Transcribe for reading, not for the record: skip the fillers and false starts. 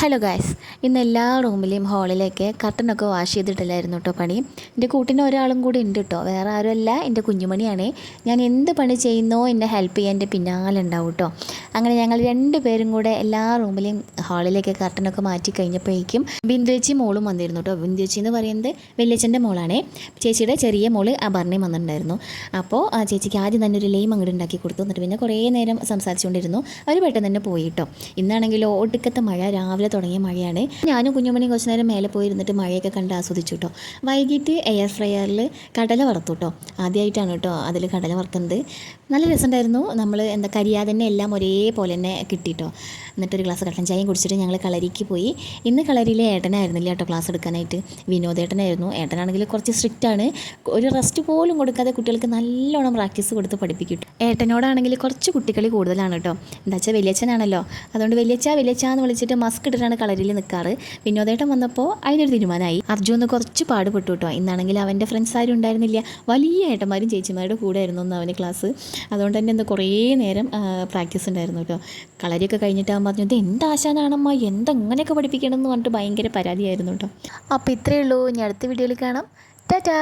Hello guys, ഇന്ന് എല്ലാ റൂമിലെയും ഹാളിലേക്ക് കർട്ടനൊക്കെ വാഷ് ചെയ്തിട്ടില്ലായിരുന്നു കേട്ടോ പണി. എൻ്റെ കൂട്ടിന് ഒരാളും കൂടി ഉണ്ട് കേട്ടോ, വേറെ ആരുമല്ല, എൻ്റെ കുഞ്ഞുമണിയാണേ. ഞാൻ എന്ത് പണി ചെയ്യുന്നോ എന്നെ ഹെൽപ്പ് ചെയ്യാൻ എൻ്റെ പിന്നാലെ ഉണ്ടാവും കേട്ടോ. അങ്ങനെ ഞങ്ങൾ രണ്ടുപേരും കൂടെ എല്ലാ റൂമിലെയും ഹാളിലേക്ക് കർട്ടനൊക്കെ മാറ്റി കഴിഞ്ഞപ്പോഴേക്കും ബിന്ദുവേച്ചി മോളും വന്നിരുന്നു കേട്ടോ. ബിന്ദുവേച്ചി എന്ന് പറയുന്നത് വലിയച്ഛൻ്റെ മോളാണേ. ചേച്ചിയുടെ ചെറിയ മോള് അപർണയും വന്നിട്ടുണ്ടായിരുന്നു. അപ്പോൾ ആ ചേച്ചിക്ക് ആദ്യം തന്നെ ഒരു ലെയിം അങ്ങോട്ട് ഉണ്ടാക്കി കൊടുത്തു. എന്നിട്ട് പിന്നെ കുറേ നേരം സംസാരിച്ചുകൊണ്ടിരുന്നു. അവർ പെട്ടെന്ന് തന്നെ പോയി കേട്ടോ. ഇന്നാണെങ്കിലോ ഒടുക്കത്തെ മഴ, രാവിലെ തുടങ്ങിയ മഴയാണ്. ഞാനും കുഞ്ഞുമണിയും കുറച്ച് നേരം മേലെ പോയിരുന്നിട്ട് മഴയൊക്കെ കണ്ട് ആസ്വദിച്ചു കേട്ടോ. വൈകിട്ട് എയർ ഫ്രയറിൽ കടല വറുത്തു കേട്ടോ. ആദ്യമായിട്ടാണ് കേട്ടോ അതിൽ കടല വറുക്കുന്നത്. നല്ല രസമുണ്ടായിരുന്നു. നമ്മൾ കരിയാതെ തന്നെ എല്ലാം ഒരേപോലെ തന്നെ കിട്ടിട്ടോ. എന്നിട്ടൊരു ഗ്ലാസ് കട്ടൻ ചായയും കുടിച്ചിട്ട് ഞങ്ങൾ കളരിക്ക് പോയി. ഇന്ന് കളരിയിലെ ഏട്ടനായിരുന്നില്ല കേട്ടോ ക്ലാസ് എടുക്കാനായിട്ട്, വിനോദേട്ടനായിരുന്നു. ഏട്ടനാണെങ്കിൽ കുറച്ച് സ്ട്രിക്റ്റ് ആണ്. ഒരു റെസ്റ്റ് പോലും കൊടുക്കാതെ കുട്ടികൾക്ക് നല്ലോണം പ്രാക്ടീസ് കൊടുത്ത് പഠിപ്പിക്കും. ഏട്ടനോടാണെങ്കിൽ കുറച്ച് കുട്ടികളി കൂടുതലാണ് കേട്ടോ. എന്താ വെച്ചാൽ വലിയച്ഛനാണല്ലോ, അതുകൊണ്ട് വലിയച്ഛ എന്ന് വിളിച്ചിട്ട് മസ്ക് ഇട്ടിട്ടാണ് കളരിയിൽ നിൽക്കാറ്. വിനോദേട്ടൻ വന്നപ്പോൾ അതിനൊരു തീരുമാനമായി. അർജുന് കുറച്ച് പാടുപെട്ടു കേട്ടോ. ഇന്നാണെങ്കിൽ അവൻ്റെ ഫ്രണ്ട്സ് ആരും ഉണ്ടായിരുന്നില്ല, വലിയ ഏട്ടന്മാരും ചേച്ചിമാരുടെ കൂടെ ആയിരുന്നു ഒന്ന് അവന് ക്ലാസ്. അതുകൊണ്ട് തന്നെ കുറേ നേരം പ്രാക്ടീസ് ഉണ്ടായിരുന്നു കേട്ടോ. കളരിയൊക്കെ കഴിഞ്ഞിട്ടാകുമ്പോൾ പറഞ്ഞു, ഇത് എന്താശാനാണമ്മ, എന്തെങ്ങനെയൊക്കെ പഠിപ്പിക്കണം എന്ന് പറഞ്ഞിട്ട് ഭയങ്കര പരാതിയായിരുന്നു കേട്ടോ. അപ്പോൾ ഇത്രയേ ഉള്ളൂ. ഇനി അടുത്ത വീഡിയോയിൽ കാണാം. ടാറ്റാ.